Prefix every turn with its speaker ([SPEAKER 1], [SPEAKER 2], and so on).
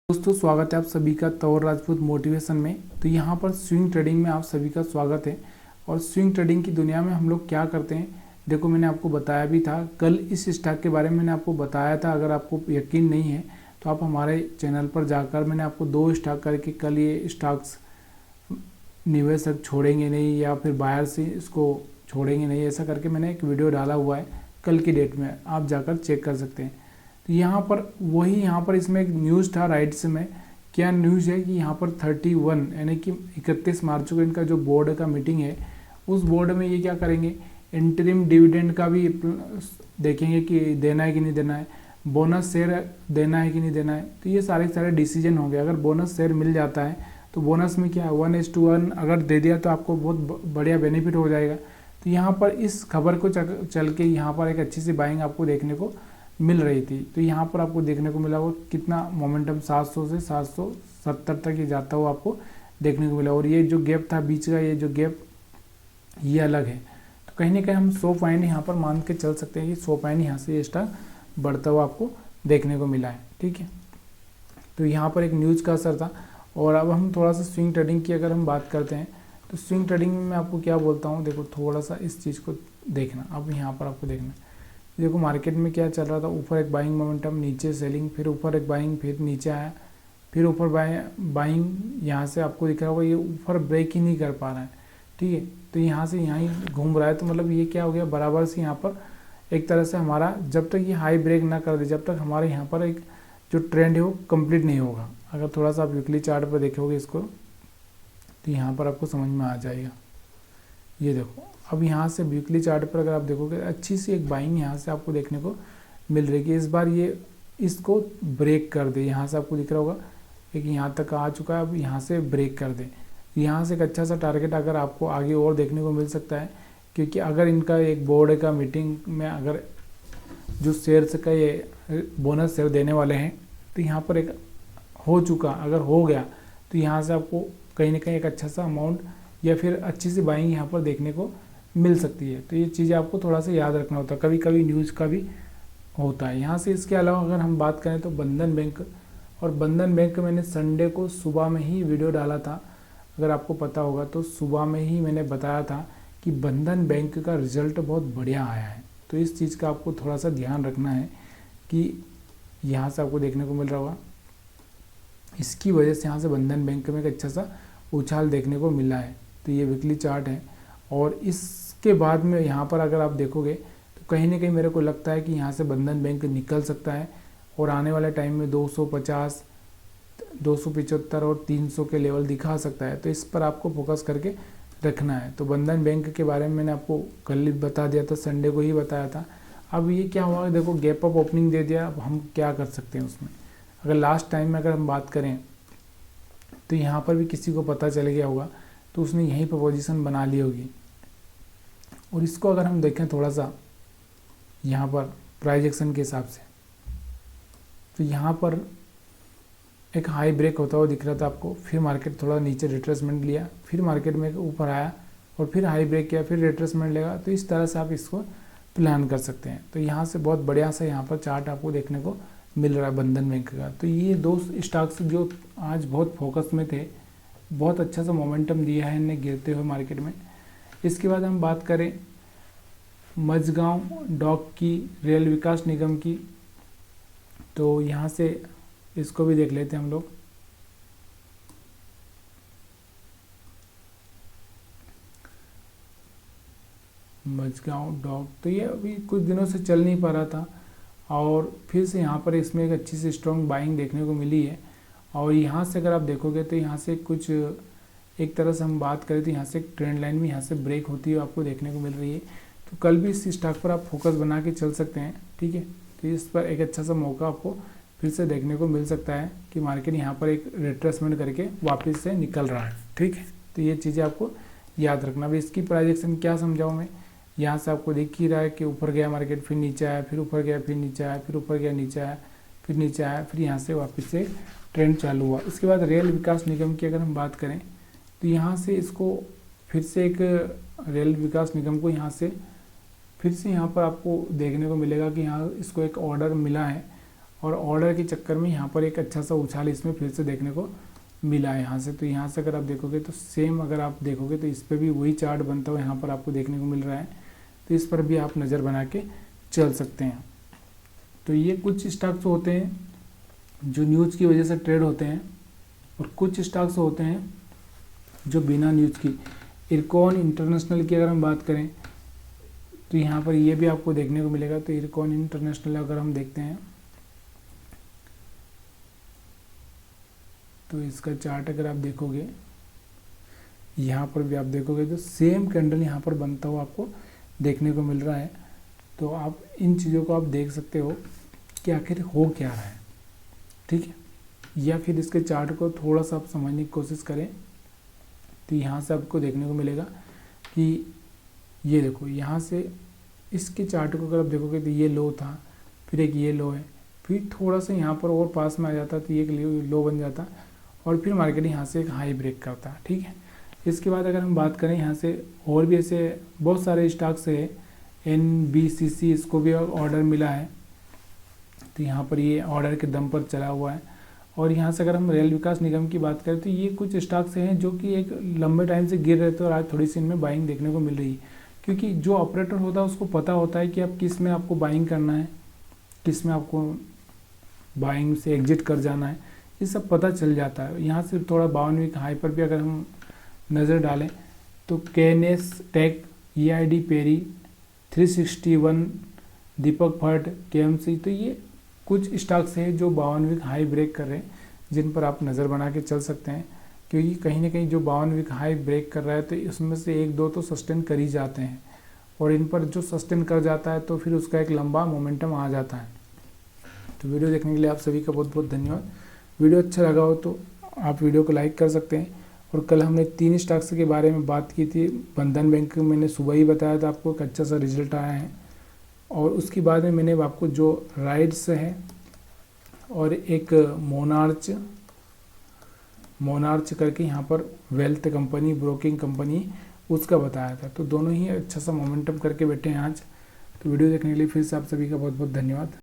[SPEAKER 1] दोस्तों स्वागत है आप सभी का तौर राजपूत मोटिवेशन में। तो यहाँ पर स्विंग ट्रेडिंग में आप सभी का स्वागत है। और स्विंग ट्रेडिंग की दुनिया में हम लोग क्या करते हैं, देखो मैंने आपको बताया भी था कल इस स्टॉक के बारे में मैंने आपको बताया था। अगर आपको यकीन नहीं है तो आप हमारे चैनल पर जाकर मैंने आपको 2 स्टॉक करके कल ये स्टॉक्स निवेशक छोड़ेंगे नहीं या फिर बायर से इसको छोड़ेंगे नहीं, ऐसा करके मैंने एक वीडियो डाला हुआ है कल की डेट में, आप जाकर चेक कर सकते हैं। तो यहाँ पर इसमें एक न्यूज़ था राइट्स में। क्या न्यूज़ है कि यहाँ पर 31 यानी कि 31 मार्च को इनका जो बोर्ड का मीटिंग है, उस बोर्ड में ये क्या करेंगे, इंटरिम डिविडेंड का भी देखेंगे कि देना है कि नहीं देना है, बोनस शेयर देना है कि नहीं देना है। तो ये सारे डिसीजन होंगे। अगर बोनस शेयर मिल जाता है तो बोनस में क्या है 1:1 अगर दे दिया तो आपको बहुत बढ़िया बेनिफिट हो जाएगा। तो यहाँ पर इस खबर को चल के यहाँ पर एक अच्छी सी बाइंग आपको देखने को मिल रही थी। तो यहाँ पर आपको देखने को मिला वो कितना मोमेंटम 700 से 770 तक ये जाता हुआ आपको देखने को मिला। और ये जो गैप था बीच का, ये जो गैप ये अलग है। तो कहीं ना कहीं हम 100 पॉइंट यहाँ पर मान के चल सकते हैं कि 100 पॉइंट यहाँ से ये स्टॉक बढ़ता हुआ आपको देखने को मिला है। ठीक है, तो यहाँ पर एक न्यूज़ का असर था। और अब हम थोड़ा सा स्विंग ट्रेडिंग की अगर हम बात करते हैं तो स्विंग ट्रेडिंग में मैं आपको क्या बोलता हूँ, देखो थोड़ा सा इस चीज़ को देखना। अब यहाँ पर आपको देखना, देखो मार्केट में क्या चल रहा था, ऊपर एक बाइंग मोमेंटम, नीचे सेलिंग, फिर ऊपर एक बाइंग, फिर नीचे आया, फिर ऊपर बाइंग। यहाँ से आपको दिख रहा होगा ये ऊपर ब्रेक ही नहीं कर पा रहा है। ठीक है, तो यहाँ से यहाँ ही घूम रहा है। तो मतलब ये क्या हो गया, बराबर से यहाँ पर एक तरह से हमारा जब तक ये हाई ब्रेक ना कर दे, जब तक हमारे यहाँ पर एक जो ट्रेंड है वो कंप्लीट नहीं होगा। अगर थोड़ा सा आप वीकली चार्ट पर देखोगे इसको तो यहाँ पर आपको समझ में आ जाएगा। ये देखो अब यहाँ से वीकली चार्ट पर अगर आप देखोगे अच्छी सी एक बाइंग यहाँ से आपको देखने को मिल रही है। इस बार ये इसको ब्रेक कर दे, यहाँ से आपको दिख रहा होगा एक यहाँ तक आ चुका है, अब यहाँ से ब्रेक कर दे। यहाँ से एक अच्छा सा टारगेट अगर आपको आगे और देखने को मिल सकता है, क्योंकि अगर इनका एक बोर्ड का मीटिंग में अगर जो शेयर्स का ये बोनस शेयर देने वाले हैं तो यहाँ पर एक हो चुका, अगर हो गया तो यहाँ से आपको कहीं ना कहीं एक अच्छा सा अमाउंट या फिर अच्छी सी बाइंग यहाँ पर देखने को मिल सकती है। तो ये चीज़ें आपको थोड़ा सा याद रखना होता है, कभी कभी न्यूज़ का भी होता है यहाँ से। इसके अलावा अगर हम बात करें तो बंधन बैंक, और बंधन बैंक मैंने संडे को सुबह में ही वीडियो डाला था, अगर आपको पता होगा तो सुबह में ही मैंने बताया था कि बंधन बैंक का रिजल्ट बहुत बढ़िया आया है। तो इस चीज़ का आपको थोड़ा सा ध्यान रखना है कि यहाँ से आपको देखने को मिल रहा होगा, इसकी वजह से यहाँ से बंधन बैंक में एक अच्छा सा उछाल देखने को मिला है। तो ये वीकली चार्ट है। और इसके बाद में यहाँ पर अगर आप देखोगे तो कहीं ना कहीं मेरे को लगता है कि यहाँ से बंधन बैंक निकल सकता है और आने वाले टाइम में 250, 275 और 300 के लेवल दिखा सकता है। तो इस पर आपको फोकस करके रखना है। तो बंधन बैंक के बारे में मैंने आपको कल बता दिया था, संडे को ही बताया था। अब ये क्या हुआ, देखो गैप अप ओपनिंग दे दिया, अब हम क्या कर सकते हैं उसमें। अगर लास्ट टाइम में अगर हम बात करें तो यहाँ पर भी किसी को पता चल गया होगा तो उसने यहीं पर पोजीशन बना ली होगी। और इसको अगर हम देखें थोड़ा सा यहाँ पर प्राइस एक्शन के हिसाब से, तो यहाँ पर एक हाई ब्रेक होता हुआ दिख रहा था आपको, फिर मार्केट थोड़ा नीचे रिट्रेसमेंट लिया, फिर मार्केट में ऊपर आया और फिर हाई ब्रेक किया, फिर रिट्रेसमेंट लेगा। तो इस तरह से आप इसको प्लान कर सकते हैं। तो यहाँ से बहुत बढ़िया सा यहाँ पर चार्ट आपको देखने को मिल रहा है बंधन बैंक का। तो ये 2 स्टॉक्स जो आज बहुत फोकस में थे, बहुत अच्छा सा मोमेंटम दिया है इन्हें गिरते हुए मार्केट में। इसके बाद हम बात करें मझगांव डॉक की, रेल विकास निगम की, तो यहाँ से इसको भी देख लेते हैं हम लोग। मझगांव डॉक, तो ये अभी कुछ दिनों से चल नहीं पा रहा था और फिर से यहाँ पर इसमें एक अच्छी सी स्ट्रॉन्ग बाइंग देखने को मिली है। और यहाँ से अगर आप देखोगे तो यहाँ से कुछ एक तरह से हम बात करें तो यहाँ से एक ट्रेंड लाइन में यहाँ से ब्रेक होती है आपको देखने को मिल रही है। तो कल भी इस स्टॉक पर आप फोकस बना के चल सकते हैं। ठीक है, तो इस पर एक अच्छा सा मौका आपको फिर से देखने को मिल सकता है कि मार्केट यहाँ पर एक रिट्रेसमेंट करके वापस से निकल रहा है। ठीक है, तो ये चीज़ें आपको याद रखना। अब इसकी प्राइजेक्शन क्या समझाऊँ मैं, यहाँ से आपको दिख ही रहा है कि ऊपर गया मार्केट, फिर नीचे आया, फिर ऊपर गया, फिर नीचे आया, फिर ऊपर गया, नीचे आया, फिर नीचे आया, फिर यहाँ से वापस से ट्रेंड चालू हुआ। इसके बाद रेल विकास निगम की अगर हम बात करें तो यहाँ से इसको फिर से एक रेल विकास निगम को यहाँ से फिर से यहाँ पर आपको देखने को मिलेगा कि यहाँ इसको एक ऑर्डर मिला है और ऑर्डर के चक्कर में यहाँ पर एक अच्छा सा उछाल इसमें फिर से देखने को मिला है यहाँ से। तो यहाँ से अगर आप देखोगे तो सेम अगर आप देखोगे तो इस पर भी वही चार्ट बनता हुआ यहाँ पर आपको देखने को मिल रहा है। तो इस पर भी आप नज़र बना के चल सकते हैं। तो ये कुछ स्टॉक्स होते हैं जो न्यूज़ की वजह से ट्रेड होते हैं और कुछ स्टॉक्स होते हैं जो बिना न्यूज़ की। इरकॉन इंटरनेशनल की अगर हम बात करें तो यहाँ पर ये भी आपको देखने को मिलेगा। तो इरकॉन इंटरनेशनल अगर हम देखते हैं तो इसका चार्ट अगर आप देखोगे यहाँ पर भी आप देखोगे तो सेम कैंडल यहाँ पर बनता हुआ आपको देखने को मिल रहा है। तो आप इन चीज़ों को आप देख सकते हो कि आखिर हो क्या रहा है, ठीक है। या फिर इसके चार्ट को थोड़ा सा आप समझने की कोशिश करें तो यहाँ से आपको देखने को मिलेगा कि ये देखो यहाँ से इसके चार्ट को अगर आप देखोगे तो ये लो था, फिर एक ये लो है, फिर थोड़ा सा यहाँ पर और पास में आ जाता तो ये लो बन जाता और फिर मार्केट यहाँ से एक हाई ब्रेक करता, ठीक है। इसके बाद अगर हम बात करें यहाँ से और भी ऐसे बहुत सारे स्टॉक्स है। NBCC इसको भी ऑर्डर मिला है तो यहाँ पर ये ऑर्डर के दम पर चला हुआ है। और यहाँ से अगर हम रेल विकास निगम की बात करें तो ये कुछ स्टॉक्स हैं जो कि एक लंबे टाइम से गिर रहे थे और आज थोड़ी सी इनमें बाइंग देखने को मिल रही है, क्योंकि जो ऑपरेटर होता है उसको पता होता है कि अब किस में आपको बाइंग करना है, किस में आपको बाइंग से एग्जिट कर जाना है, ये सब पता चल जाता है। यहाँ से थोड़ा 52 वीक हाई पर भी अगर हम नज़र डालें तो KNS टेक, EID पेरी, 361, दीपक फट, KMC, तो ये कुछ स्टॉक्स हैं जो 52 वीक हाई ब्रेक कर रहे हैं, जिन पर आप नज़र बना के चल सकते हैं। क्योंकि कहीं ना कहीं जो 52 वीक हाई ब्रेक कर रहा है तो इसमें से एक दो तो सस्टेन कर ही जाते हैं और इन पर जो सस्टेन कर जाता है तो फिर उसका एक लंबा मोमेंटम आ जाता है। तो वीडियो देखने के लिए आप सभी का बहुत बहुत धन्यवाद। वीडियो अच्छा लगा हो तो आप वीडियो को लाइक कर सकते हैं। और कल हमने 3 स्टॉक्स के बारे में बात की थी। बंधन बैंक मैंने सुबह ही बताया था आपको, एक अच्छा सा रिजल्ट आया है। और उसके बाद में मैंने आपको जो राइड्स है और एक मोनार्च करके यहाँ पर वेल्थ कंपनी, ब्रोकिंग कंपनी, उसका बताया था। तो दोनों ही अच्छा सा मोमेंटम करके बैठे हैं आज। तो वीडियो देखने के लिए फिर से आप सभी का बहुत बहुत धन्यवाद।